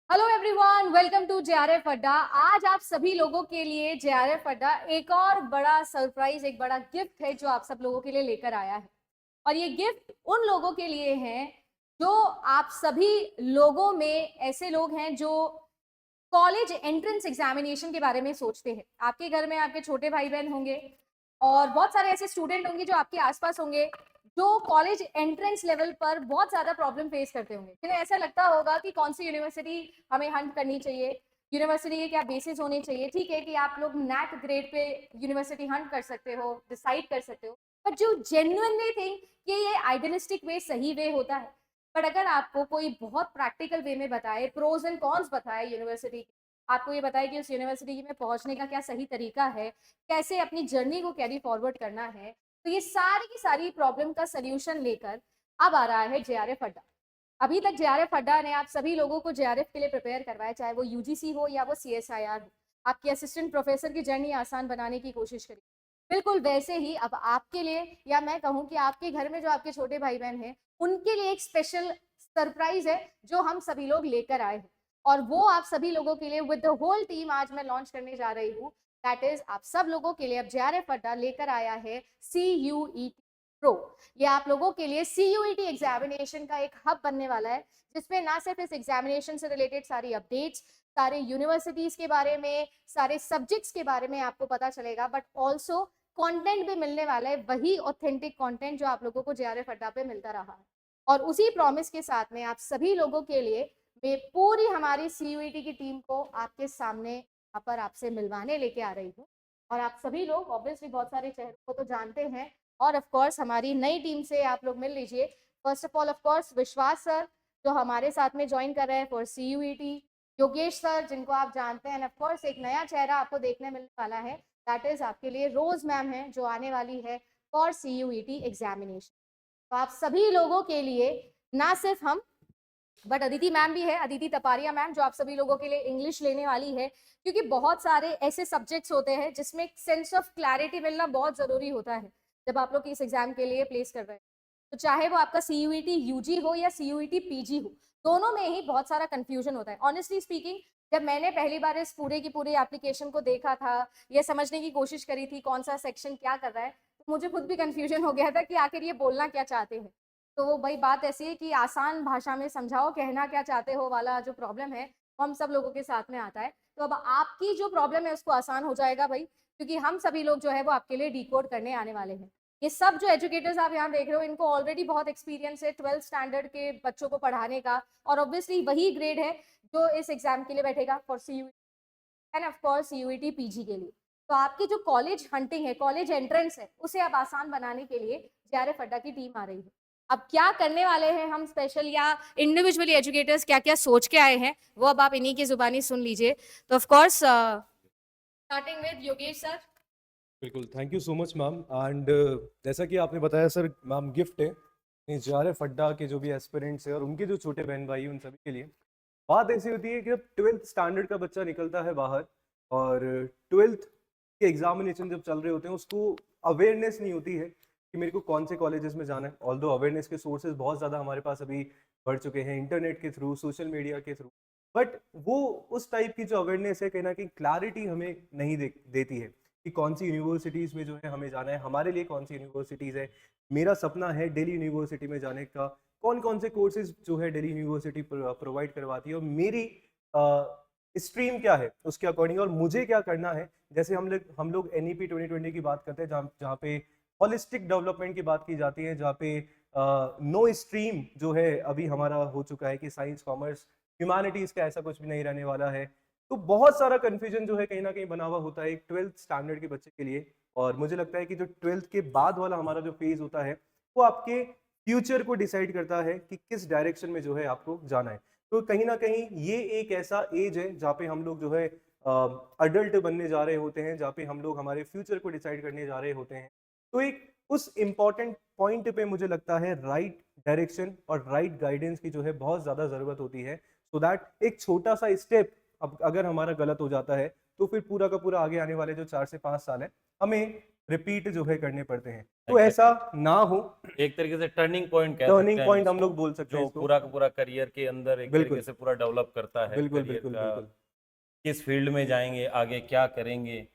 Hello everyone, welcome to JRF Adda. आज आप सभी लोगों के लिए जेआरएफ अड्डा एक और बड़ा सरप्राइज, एक बड़ा गिफ्ट है जो आप सब लोगों के लिए लेकर आया है। और ये गिफ्ट उन लोगों के लिए है जो आप सभी लोगों में ऐसे लोग हैं जो कॉलेज एंट्रेंस एग्जामिनेशन के बारे में सोचते हैं। आपके घर में आपके छोटे भाई बहन होंगे और बहुत सारे ऐसे स्टूडेंट होंगे जो आपके आसपास होंगे जो कॉलेज एंट्रेंस लेवल पर बहुत ज्यादा प्रॉब्लम फेस करते होंगे। जिन्हें ऐसा लगता होगा कि कौन सी यूनिवर्सिटी हमें हंट करनी चाहिए, यूनिवर्सिटी के क्या बेसिस होने चाहिए। ठीक है कि आप लोग नैक ग्रेड पे यूनिवर्सिटी हंट कर सकते हो, डिसाइड कर सकते हो, बट जो जेन्युइनली थिंक कि ये आइडियलिस्टिक वे सही वे होता है। बट अगर आपको कोई बहुत प्रैक्टिकल वे में बताए, प्रोज एंड कॉन्स बताए यूनिवर्सिटी, आपको ये बताए कि उस यूनिवर्सिटी में पहुंचने का क्या सही तरीका है, कैसे अपनी जर्नी को कैरी फॉरवर्ड करना है, तो ये सारी की सारी प्रॉब्लम का सोल्यूशन लेकर अब आ रहा है जेआरएफ अड्डा। अभी तक जेआरएफ अड्डा ने आप सभी लोगों को जेआरएफ के लिए प्रिपेयर करवाया, चाहे वो यूजीसी हो या वो सीएसआईआर हो। आपकी असिस्टेंट प्रोफेसर की जर्नी आसान बनाने की कोशिश करी। बिल्कुल वैसे ही अब आपके लिए, या मैं कहूँ कि आपके घर में जो आपके छोटे भाई बहन हैं उनके लिए एक स्पेशल सरप्राइज है जो हम सभी लोग लेकर आए हैं। और वो आप सभी लोगों के लिए विद द होल टीम आज मैं लॉन्च करने जा रही हूँ। दैट इज, आप सब लोगों के लिए अब जेआरएफ अड्डा लेकर आया है CUET प्रो। ये आप लोगों के लिए CUET एग्जामिनेशन का एक हब बनने वाला है, जिसमें ना सिर्फ इस एग्जामिनेशन से रिलेटेड सारी अपडेट्स, सारे यूनिवर्सिटीज के बारे में, सारे सब्जेक्ट्स के बारे में आपको पता चलेगा, बट ऑल्सो कंटेंट भी मिलने वाला है, वही ऑथेंटिक कंटेंट जो आप लोगों को जेआरएफ अड्डा पे मिलता रहा है। और उसी प्रॉमिस के साथ में आप सभी लोगों के लिए मैं पूरी हमारी CUET की टीम को आपके सामने यहाँ पर आपसे मिलवाने लेके आ रही हूँ। और आप सभी लोग ऑब्वियसली बहुत सारे चेहरों को तो जानते हैं, और ऑफ कोर्स हमारी नई टीम से आप लोग मिल लीजिए। First of all of course विश्वास सर, जो हमारे साथ में ज्वाइन कर रहे हैं फॉर CUET। योगेश सर, जिनको आप जानते हैं, ऑफ कोर्स एक नया चेहरा आपको देखने मिलने वाला है, दैट इज आपके लिए रोज मैम है जो आने वाली है फॉर CUET एग्जामिनेशन। तो आप सभी लोगों के लिए ना सिर्फ हम, बट अदिति मैम भी है, अदिति तपारिया मैम, जो आप सभी लोगों के लिए इंग्लिश लेने वाली है। क्योंकि बहुत सारे ऐसे सब्जेक्ट्स होते हैं जिसमें सेंस ऑफ क्लैरिटी मिलना बहुत जरूरी होता है जब आप लोग इस एग्जाम के लिए प्लेस कर रहे हैं। तो चाहे वो आपका CUET UG हो या CUET PG हो, दोनों में ही बहुत सारा कंफ्यूजन होता है। ऑनेस्टली स्पीकिंग, जब मैंने पहली बार इस पूरे की पूरी एप्लीकेशन को देखा था, ये समझने की कोशिश करी थी कौन सा सेक्शन क्या कर रहा है, तो मुझे खुद भी कंफ्यूजन हो गया था कि आखिर ये बोलना क्या चाहते हैं। तो वो भाई बात ऐसी है कि आसान भाषा में समझाओ, कहना क्या चाहते हो वाला जो प्रॉब्लम है वो हम सब लोगों के साथ में आता है। तो अब आपकी जो प्रॉब्लम है उसको आसान हो जाएगा भाई, क्योंकि हम सभी लोग जो है वो आपके लिए डिकोड करने आने वाले हैं। ये सब जो एजुकेटर्स आप यहाँ देख रहे हो, इनको ऑलरेडी बहुत एक्सपीरियंस है 12th स्टैंडर्ड के बच्चों को पढ़ाने का, और ऑब्वियसली वही ग्रेड है जो इस एग्जाम के लिए बैठेगा for CUET end of course CUET PG के लिए। तो आपकी जो कॉलेज हंटिंग है, कॉलेज एंट्रेंस है, उसे अब आसान बनाने के लिए जेआरएफ अड्डा की टीम आ रही है। अब क्या करने वाले हैं हम स्पेशल, या इंडिविजुअली एजुकेटर्स क्या क्या सोच के आए हैं, वो अब आप इन्हीं की जुबानी सुन लीजिए। तो of course starting with Yogesh sir. बिल्कुल, thank you so much ma'am. And जैसा कि आपने बताया सर, मैम गिफ्ट है जेआरएफ अड्डा के जो भी एस्पिरेंट्स हैं और उनके जो छोटे बहन भाई हैं उन सभी के लिए। बात ऐसी होती है कि जब 12th स्टैंडर्ड का बच्चा निकलता है बाहर और 12th के एग्जामिनेशन जब चल रहे होते हैं, उसको अवेयरनेस नहीं होती है कि मेरे को कौन से कॉलेजेस में जाना है। ऑल्दो अवेयरनेस के सोर्सेज बहुत ज़्यादा हमारे पास अभी बढ़ चुके हैं, इंटरनेट के थ्रू, सोशल मीडिया के थ्रू, बट वो उस टाइप की जो अवेयरनेस है कहीं ना कहीं क्लैरिटी हमें नहीं देती है कि कौन सी यूनिवर्सिटीज़ में जो है हमें जाना है, हमारे लिए कौन सी यूनिवर्सिटीज़ है। मेरा सपना है दिल्ली यूनिवर्सिटी में जाने का, कौन कौन से कोर्सेज जो है दिल्ली यूनिवर्सिटी प्रोवाइड करवाती है, और मेरी स्ट्रीम क्या है उसके अकॉर्डिंग, और मुझे क्या करना है। जैसे हम लोग NEP 2020 की बात करते हैं, जहाँ जहाँ पे होलिस्टिक डेवलपमेंट की बात की जाती है, जहाँ पे नो स्ट्रीम जो है अभी हमारा हो चुका है कि साइंस, कॉमर्स, ह्यूमैनिटीज का ऐसा कुछ भी नहीं रहने वाला है। तो बहुत सारा कंफ्यूजन जो है कहीं ना कहीं बना हुआ होता है एक 12th स्टैंडर्ड के बच्चे के लिए। और मुझे लगता है कि जो 12th के बाद वाला हमारा जो फेज होता है वो आपके फ्यूचर को डिसाइड करता है कि किस डायरेक्शन में जो है आपको जाना है। तो कहीं ना कहीं ये एक ऐसा एज है जहाँ पे हम लोग जो है अडल्ट बनने जा रहे होते हैं, जहाँ पे हम लोग हमारे फ्यूचर को डिसाइड करने जा रहे होते हैं। तो एक उस इम्पॉर्टेंट पॉइंट पे मुझे लगता है राइट डायरेक्शन और राइट गाइडेंस की जो है बहुत ज़्यादा ज़रूरत होती है, सो दैट एक छोटा सा स्टेप अब अगर हमारा गलत हो जाता है तो फिर पूरा का पूरा आगे आने वाले जो 4 से 5 साल है हमें रिपीट जो है करने पड़ते हैं, तो ऐसा ना हो। एक तरीके से टर्निंग पॉइंट कह टर्निंग सकते हैं पॉइंट हम इसको, लोग बोल सकते हैं जो इसको। पूरा का पूरा करियर के अंदर एक तरीके बिल्कुल से पूरा डेवलप करता है बिल्कुल करियर बिल्कुल का, बिल्कुल। किस फील्ड में जाएंगे, आगे क्या करेंगे,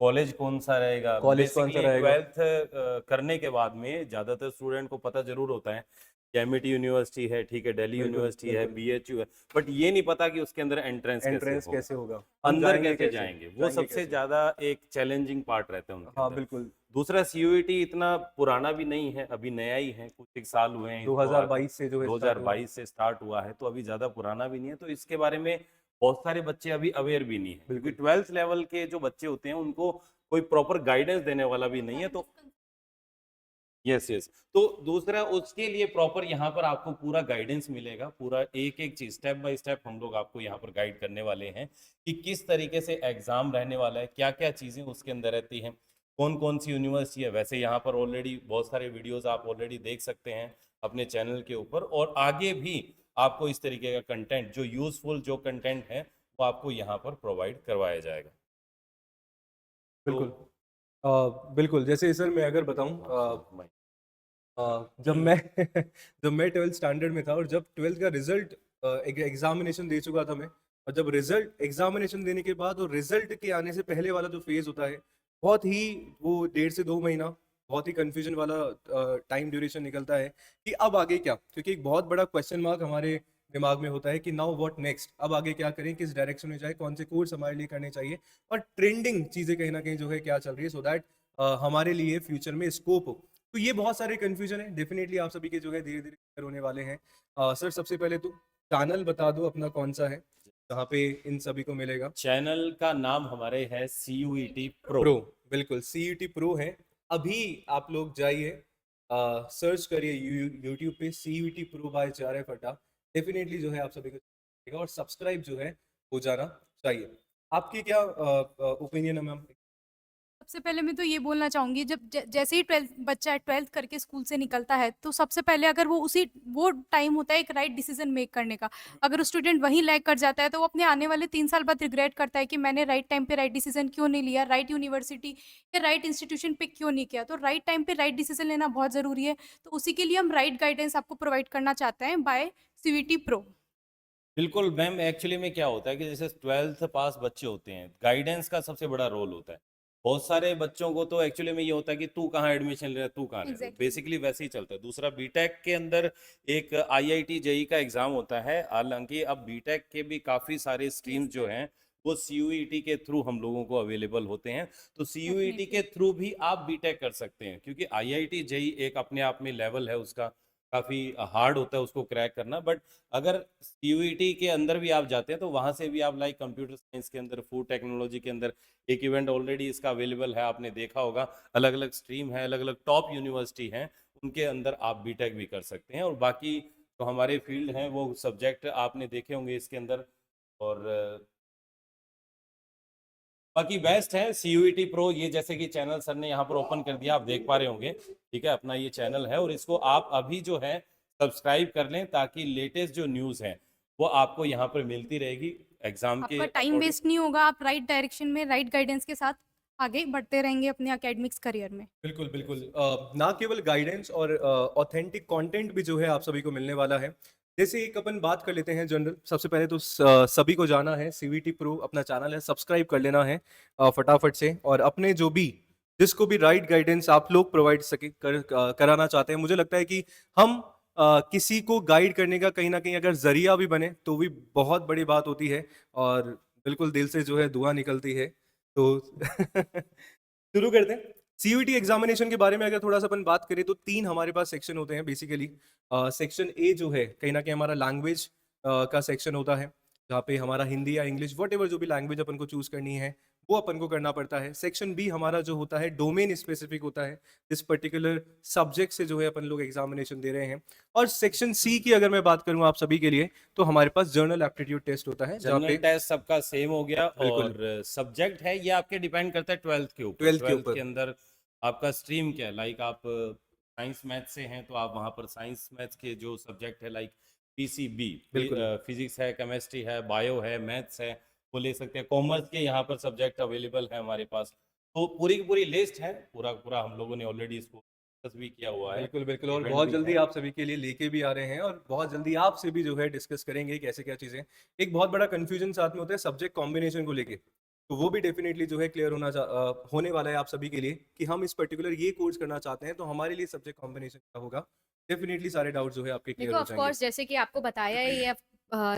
कॉलेज कौन सा रहेगा। कॉलेज कौन सा बेसिकली रहेगा। 12th करने के बाद में ज़्यादातर स्टूडेंट को पता जरूर होता है कि एमईटी यूनिवर्सिटी है, ठीक है, दिल्ली बिल्कुल यूनिवर्सिटी है, बिल्कुल। बीएचयू है, बट ये नहीं पता कि उसके अंदर एंट्रेंस कैसे एंट्रेंस होगा, कैसे होगा, हम अंदर जाएंगे कैसे कैसे, जाएंगे, वो जाएंगे सबसे कैसे। ज़्यादा एक चैलेंजिंग पार्ट रहता है उनके हाँ अंदर। बिल्कुल। दूसरा सीयूईटी इतना पुराना भी नहीं है, अभी नया ही है, कुछ एक साल हुए हैं इसको 2022 से जो है स्टार्ट हुआ। 2022 से स्टार्ट हुआ है, तो अभी ज़्यादा पुराना भी नहीं है, तो इसके बारे में बहुत सारे बच्चे अभी अवेयर भी नहीं है, क्योंकि बिल्कुल 12th लेवल के जो बच्चे होते हैं उनको कोई प्रॉपर गाइडेंस देने वाला भी नहीं है। तो यस यस, तो दूसरा उसके लिए प्रॉपर यहाँ पर आपको पूरा गाइडेंस मिलेगा, पूरा एक एक चीज स्टेप बाय स्टेप हम लोग आपको यहाँ पर गाइड करने वाले हैं कि किस तरीके से एग्जाम रहने वाला है, क्या क्या चीजें उसके अंदर रहती हैं, कौन कौन सी यूनिवर्सिटी है। वैसे यहाँ पर ऑलरेडी बहुत सारे वीडियोस आप ऑलरेडी देख सकते हैं अपने चैनल के ऊपर, और आगे भी आपको इस तरीके का कंटेंट, जो यूजफुल जो कंटेंट है, वो आपको यहाँ पर प्रोवाइड करवाया जाएगा। बिल्कुल। तो बिल्कुल, जैसे सर मैं अगर बताऊं, जब मैं जब मैं 12th स्टैंडर्ड में था और जब 12th का रिजल्ट एग्जामिनेशन दे चुका था मैं, और जब रिजल्ट एग्जामिनेशन देने के बाद और रिजल्ट के आने से पहले वाला जो फेज होता है, बहुत ही वो 1.5 से 2 महीना बहुत ही कंफ्यूजन वाला टाइम ड्यूरेशन निकलता है कि अब आगे क्या, क्योंकि एक बहुत बड़ा क्वेश्चन मार्क हमारे दिमाग में होता है कि नाउ व्हाट नेक्स्ट, अब आगे क्या करें, किस डायरेक्शन में जाए, कौन से कोर्स हमारे लिए करने चाहिए, और ट्रेंडिंग चीजें कहीं ना कहीं जो है क्या चल रही है, सो दैट हमारे लिए फ्यूचर में स्कोप हो। तो ये बहुत सारे कंफ्यूजन है, डेफिनेटली आप सभी के जो है धीरे धीरे क्लियर होने वाले हैं। सर सबसे पहले तो चैनल बता दो अपना कौन सा है, जहाँ पे इन सभी को मिलेगा। चैनल का नाम हमारे है CUET प्रो। प्रो, बिल्कुल CUET प्रो है। अभी आप लोग जाइए, सर्च करिए यूट्यूब पे CUET प्रो बाय JRF अड्डा, डेफिनेटली जो है आप सभी को मिलेगा, और सब्सक्राइब जो है हो जाना चाहिए। आपकी क्या ओपिनियन है मैम? सबसे पहले मैं तो ये बोलना चाहूंगी, जब जैसे ही बच्चा 12th करके स्कूल से निकलता है, तो सबसे पहले अगर वो टाइम होता है एक राइट डिसीजन मेक करने का। अगर स्टूडेंट वहीं लैग कर जाता है, तो वो अपने आने वाले 3 साल बाद रिग्रेट करता है कि मैंने राइट टाइम पे राइट डिसीजन क्यों नहीं लिया, राइट यूनिवर्सिटी या राइट इंस्टीट्यूशन पे क्यों नहीं किया। तो राइट टाइम पे राइट डिसीजन लेना बहुत जरूरी है। तो उसी के लिए हम राइट गाइडेंस आपको प्रोवाइड करना चाहते हैं बाय CUET प्रो। बिल्कुल मैम, एक्चुअली में क्या होता है कि जैसे 12th पास बच्चे होते हैं, गाइडेंस का सबसे बड़ा रोल होता है। बहुत सारे बच्चों को तो एक्चुअली में ये होता है कि तू कहाँ एडमिशन ले रहा है, तू कहाँ ले रहा है, एग्जैक्टली। बेसिकली वैसे ही चलता है। दूसरा बीटेक के अंदर एक IIT JEE का एग्जाम होता है, हालांकि अब बीटेक के भी काफ़ी सारे स्ट्रीम्स जो हैं वो CUET के थ्रू हम लोगों को अवेलेबल होते हैं। तो CUET के थ्रू भी आप बीटेक कर सकते हैं, क्योंकि IIT JEE एक अपने आप में लेवल है उसका, काफ़ी हार्ड होता है उसको क्रैक करना। बट अगर CUET के अंदर भी आप जाते हैं तो वहां से भी आप लाइक कंप्यूटर साइंस के अंदर, फूड टेक्नोलॉजी के अंदर एक इवेंट ऑलरेडी इसका अवेलेबल है, आपने देखा होगा। अलग अलग स्ट्रीम है, अलग अलग टॉप यूनिवर्सिटी हैं, उनके अंदर आप बीटेक भी कर सकते हैं। और बाकी जो हमारे फील्ड हैं वो सब्जेक्ट आपने देखे होंगे इसके अंदर। और बाकी बेस्ट है CUET प्रो, ये जैसे कि चैनल सर ने यहाँ पर ओपन कर दिया, आप देख पा रहे होंगे, ठीक है, अपना ये चैनल है, और इसको आप अभी जो है सब्सक्राइब कर लें, ताकि लेटेस्ट जो न्यूज़ है वो आपको यहाँ पर मिलती रहेगी एग्जाम के आपका टाइम अकॉर्डिंग। वेस्ट नहीं होगा, आप राइट डायरेक्शन में राइट गाइडेंस के साथ आगे बढ़ते रहेंगे अपने एकेडमिक्स करियर में। बिल्कुल बिल्कुल, ना केवल गाइडेंस और ऑथेंटिक कंटेंट भी जो है आप सभी को मिलने वाला है। जैसे एक अपन बात कर लेते हैं जनरल, सबसे पहले तो सभी को जाना है CUET प्रो अपना चैनल है, सब्सक्राइब कर लेना है फटाफट से, और अपने जो भी जिसको भी राइट गाइडेंस आप लोग प्रोवाइड कराना चाहते हैं, मुझे लगता है कि हम किसी को गाइड करने का कहीं ना कहीं अगर जरिया भी बने तो भी बहुत बड़ी बात होती है, और बिल्कुल दिल से जो है दुआ निकलती है। तो शुरू करते हैं। CUET एग्जामिनेशन के बारे में अगर थोड़ा सा अपन बात करें तो 3 हमारे पास सेक्शन होते हैं बेसिकली। सेक्शन ए जो है कहीं ना कहीं हमारा लैंग्वेज का सेक्शन होता है, जहाँ पे हमारा हिंदी या इंग्लिश वट जो भी लैंग्वेज अपन को चूज करनी है वो अपन को करना पड़ता है। सेक्शन बी हमारा जो होता है डोमेन स्पेसिफिक होता है, इस पर्टिकुलर सब्जेक्ट से जो है अपन लोग एग्जामिनेशन दे रहे हैं। और सेक्शन सी की अगर मैं बात करूँ आप सभी के लिए, तो हमारे पास जर्नल एप्टीट्यूड टेस्ट होता है, जहाँ जनरल पे टेस्ट सबका सेम हो गया, बिल्कुल और सब्जेक्ट है ये आपके डिपेंड करता है 12th के ऊपर। 12th के 12th ऊपर। के अंदर आपका स्ट्रीम क्या है, लाइक आप साइंस मैथ से हैं तो आप वहाँ पर साइंस मैथ्स के जो सब्जेक्ट है लाइक PCB, बिल्कुल फिजिक्स है, केमिस्ट्री है, बायो है, मैथ्स है, वो ले सकते हैं। कॉमर्स के यहाँ पर सब्जेक्ट अवेलेबल है हमारे पास, तो पूरी की पूरी लिस्ट है, पूरा पूरा हम लोगों ने ऑलरेडी इसको डिस्कस भी किया हुआ है। बिल्कुल बिल्कुल, और इवेंट बहुत भी जल्दी है। आप सभी के लिए लेके भी आ रहे हैं, और बहुत जल्दी आपसे भी जो है डिस्कस करेंगे कैसे क्या चीज़ें। एक बहुत बड़ा कंफ्यूजन साथ में होता है सब्जेक्ट कॉम्बिनेशन को लेके, तो वो भी डेफिनेटली जो है क्लियर होने वाला है आप सभी के लिए कि हम इस पर्टिकुलर ये कोर्स करना चाहते हैं, तो हमारे लिए सब्जेक्ट कॉम्बिनेशन क्या होगा। डेफिनेटली सारे डाउट जो है आपके क्लियर देखो हो ऑफ जाएंगे। कोर्स जैसे कि आपको बताया ही है,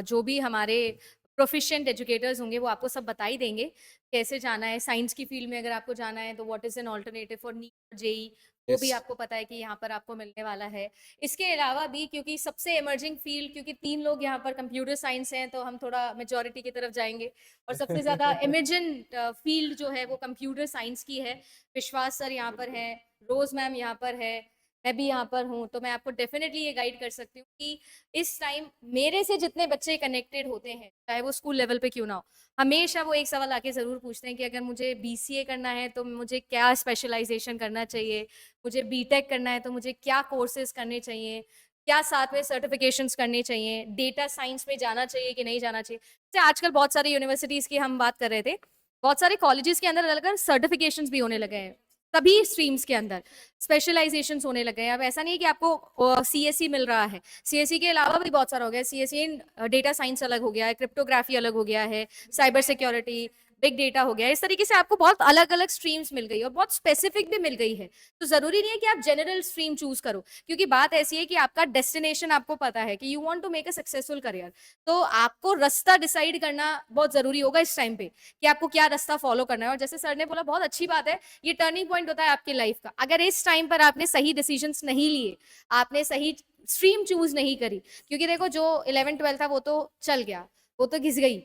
जो भी हमारे प्रोफिशिएंट एजुकेटर्स होंगे वो आपको सब बता ही देंगे कैसे जाना है। साइंस की फील्ड में अगर आपको जाना है तो what is an alternative for NEET JEE, वो भी यस। आपको पता है कि यहाँ पर आपको मिलने वाला है। इसके अलावा भी क्योंकि सबसे इमर्जिंग फील्ड, क्योंकि 3 लोग यहाँ पर कंप्यूटर साइंस हैं तो हम थोड़ा मेजोरिटी की तरफ जाएंगे, और सबसे ज़्यादा इमर्जेंट फील्ड जो है वो कंप्यूटर साइंस की है। विश्वास सर यहाँ पर हैं, रोज मैम यहाँ पर है, मैं भी यहाँ पर हूँ, तो मैं आपको डेफिनेटली ये गाइड कर सकती हूँ कि इस टाइम मेरे से जितने बच्चे कनेक्टेड होते हैं, चाहे वो स्कूल लेवल पे क्यों ना हो, हमेशा वो एक सवाल आके ज़रूर पूछते हैं कि अगर मुझे बीसीए करना है तो मुझे क्या स्पेशलाइजेशन करना चाहिए, मुझे बीटेक करना है तो मुझे क्या कोर्सेज करने चाहिए, क्या साथ में सर्टिफिकेशंस करने चाहिए, डेटा साइंस में जाना चाहिए कि नहीं जाना चाहिए। जैसे आजकल बहुत सारी यूनिवर्सिटीज़ की हम बात कर रहे थे, बहुत सारे कॉलेजेस के अंदर अलग अलग सर्टिफिकेशंस भी होने लगे हैं, सभी स्ट्रीम्स के अंदर स्पेशलाइजेशंस होने लगे हैं। अब ऐसा नहीं है कि आपको सीएसई मिल रहा है, सीएसई के अलावा भी बहुत सारा हो गया है। सीएसई इन डेटा साइंस अलग हो गया है, क्रिप्टोग्राफी अलग हो गया है, साइबर सिक्योरिटी, बिग डेटा हो गया है। इस तरीके से आपको बहुत अलग अलग स्ट्रीम्स मिल गई और बहुत स्पेसिफिक भी मिल गई है। तो जरूरी नहीं है कि आप जनरल स्ट्रीम चूज करो, क्योंकि बात ऐसी है कि आपका डेस्टिनेशन आपको पता है कि you want to make a successful career, तो आपको रास्ता डिसाइड करना बहुत जरूरी होगा इस टाइम पे कि आपको क्या रास्ता फॉलो करना है। और जैसे सर ने बोला, बहुत अच्छी बात है, ये टर्निंग पॉइंट होता है आपकी लाइफ का। अगर इस टाइम पर आपने सही डिसीजंस नहीं लिए, आपने सही स्ट्रीम चूज नहीं करी, क्योंकि देखो जो 11-12 था वो तो चल गया, वो तो घिस गई,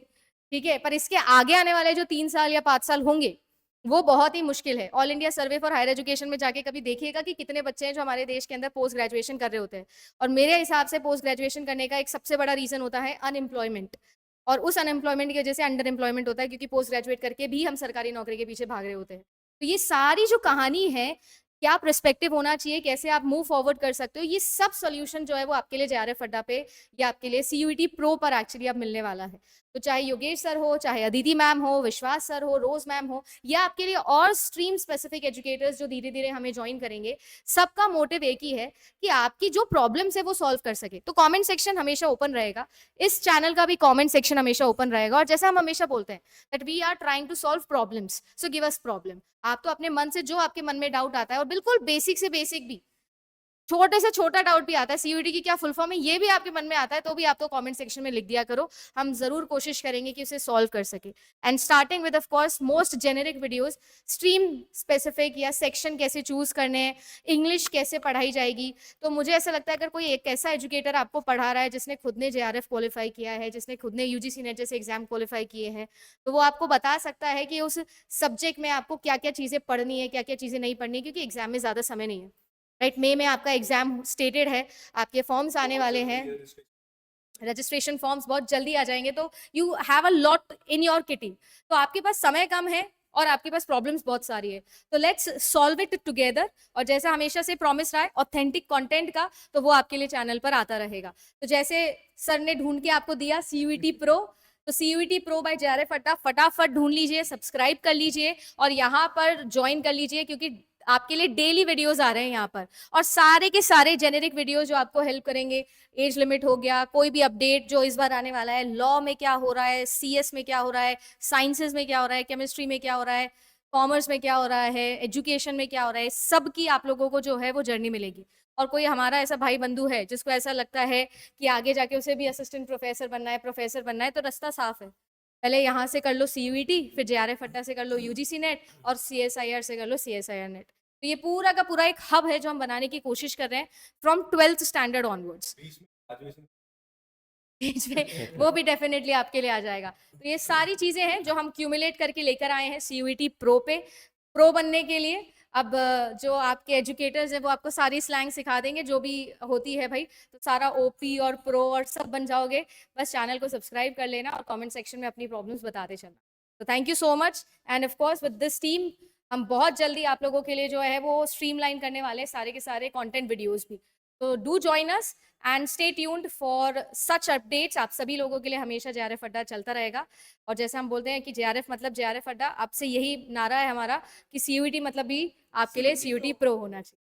ठीक है, पर इसके आगे आने वाले जो 3 साल या 5 साल होंगे वो बहुत ही मुश्किल है। All India survey for higher education में जाके कभी देखिएगा कि कितने बच्चे हैं जो हमारे देश के अंदर पोस्ट ग्रेजुएशन कर रहे होते हैं, और मेरे हिसाब से पोस्ट ग्रेजुएशन करने का एक सबसे बड़ा रीजन होता है अनएम्प्लॉयमेंट, और उस अनएम्प्लॉयमेंट की वजह से अंडर एम्प्लॉयमेंट होता है, क्योंकि पोस्ट ग्रेजुएट करके भी हम सरकारी नौकरी के पीछे भाग रहे होते हैं। तो ये सारी जो कहानी है, क्या पर्सपेक्टिव होना चाहिए, कैसे आप मूव फॉरवर्ड कर सकते हो, ये सब सोल्यूशन जो है वो आपके लिए जेआरएफ अड्डा पे या आपके लिए सीयूईटी प्रो पर एक्चुअली अब मिलने वाला है। तो चाहे योगेश सर हो, चाहे अदिति मैम हो, विश्वास सर हो, रोज मैम हो, या आपके लिए और स्ट्रीम स्पेसिफिक एजुकेटर्स जो धीरे धीरे हमें ज्वाइन करेंगे, सबका मोटिव एक ही है कि आपकी जो प्रॉब्लम्स है वो सॉल्व कर सके। तो कमेंट सेक्शन हमेशा ओपन रहेगा, इस चैनल का भी कमेंट सेक्शन हमेशा ओपन रहेगा, और जैसा हम हमेशा बोलते हैं that we are trying to solve problems, so give us problem. आप तो अपने मन से जो आपके मन में डाउट आता है, और बिल्कुल बेसिक से बेसिक भी, छोटे से छोटा डाउट भी आता है, सीयूईटी की क्या फुल फॉर्म है, ये भी आपके मन में आता है, तो भी आप तो कमेंट सेक्शन में लिख दिया करो, हम जरूर कोशिश करेंगे कि उसे सॉल्व कर सके। And starting with of course most generic videos, stream specific या सेक्शन कैसे चूज करने हैं, इंग्लिश कैसे पढ़ाई जाएगी। तो मुझे ऐसा लगता है अगर कोई एक ऐसा एजुकेटर आपको पढ़ा रहा है जिसने खुद ने जेआरएफ क्वालिफाई किया है, जिसने खुद ने यूजीसी नेट जैसे एग्जाम क्वालिफाई किए हैं, तो वो आपको बता सकता है कि उस सब्जेक्ट में आपको क्या क्या चीजें पढ़नी है, क्या क्या चीजें नहीं पढ़नी है, क्योंकि एग्जाम में ज्यादा समय नहीं है। राइट, मई में आपका एग्जाम स्टेटेड है, आपके फॉर्म्स आने वाले हैं, रजिस्ट्रेशन फॉर्म्स बहुत जल्दी आ जाएंगे, तो you have a lot in your kitty. तो आपके पास समय कम है और आपके पास प्रॉब्लम्स बहुत सारी है, तो लेट्स सॉल्व इट टुगेदर। और जैसा हमेशा से प्रॉमिस रहा है ऑथेंटिक कंटेंट का, तो वो आपके लिए चैनल पर आता रहेगा। तो जैसे सर ने ढूंढ के आपको दिया सीयूईटी प्रो, तो सीयूईटी प्रो बाय जेआरएफ अड्डा फटाफट ढूंढ लीजिए, सब्सक्राइब कर लीजिए और यहाँ पर ज्वाइन कर लीजिए, क्योंकि आपके लिए डेली वीडियोस आ रहे हैं यहाँ पर, और सारे के सारे जेनेरिक वीडियोस जो आपको हेल्प करेंगे। एज लिमिट हो गया, कोई भी अपडेट जो इस बार आने वाला है, लॉ में क्या हो रहा है, सीएस में क्या हो रहा है, साइंसेज में क्या हो रहा है, केमिस्ट्री में क्या हो रहा है, कॉमर्स में क्या हो रहा है, एजुकेशन में क्या हो रहा है, सबकी आप लोगों को जो है वो जर्नी मिलेगी। और कोई हमारा ऐसा भाई बंधु है जिसको ऐसा लगता है कि आगे जाके उसे भी असिस्टेंट प्रोफेसर बनना है, प्रोफेसर बनना है, तो रास्ता साफ है, पहले यहाँ से कर लो सीयूईटी, फिर जेआरएफ अड्डा से कर लो यूजीसी नेट, और सीएसआईआर से कर लो सीएसआईआर नेट। तो ये पूरा का पूरा एक हब है जो हम बनाने की कोशिश कर रहे हैं फ्रॉम 12th स्टैंडर्ड ऑनवर्ड्स। बीच में वो भी डेफिनेटली आपके लिए आ जाएगा। तो ये सारी चीजें हैं जो हम क्यूमुलेट करके लेकर आए हैं सीयूईटी प्रो पे। प्रो बनने के लिए अब जो आपके एजुकेटर्स हैं वो आपको सारी स्लैंग सिखा देंगे जो भी होती है भाई, तो सारा ओपी और प्रो और सब बन जाओगे। बस चैनल को सब्सक्राइब कर लेना और कमेंट सेक्शन में अपनी प्रॉब्लम्स बताते चलना। तो thank you so much, end of course with this team हम बहुत जल्दी आप लोगों के लिए जो है वो स्ट्रीमलाइन करने वाले हैं सारे के सारे कंटेंट वीडियोस भी। तो do join us and stay tuned for such updates. आप सभी लोगों के लिए हमेशा जेआरएफ अड्डा चलता रहेगा। और जैसे हम बोलते हैं कि जेआरएफ मतलब जेआरएफ अड्डा, अब से यही नारा है हमारा कि सीयूईटी मतलब भी आपके लिए सीयूईटी प्रो होना चाहिए।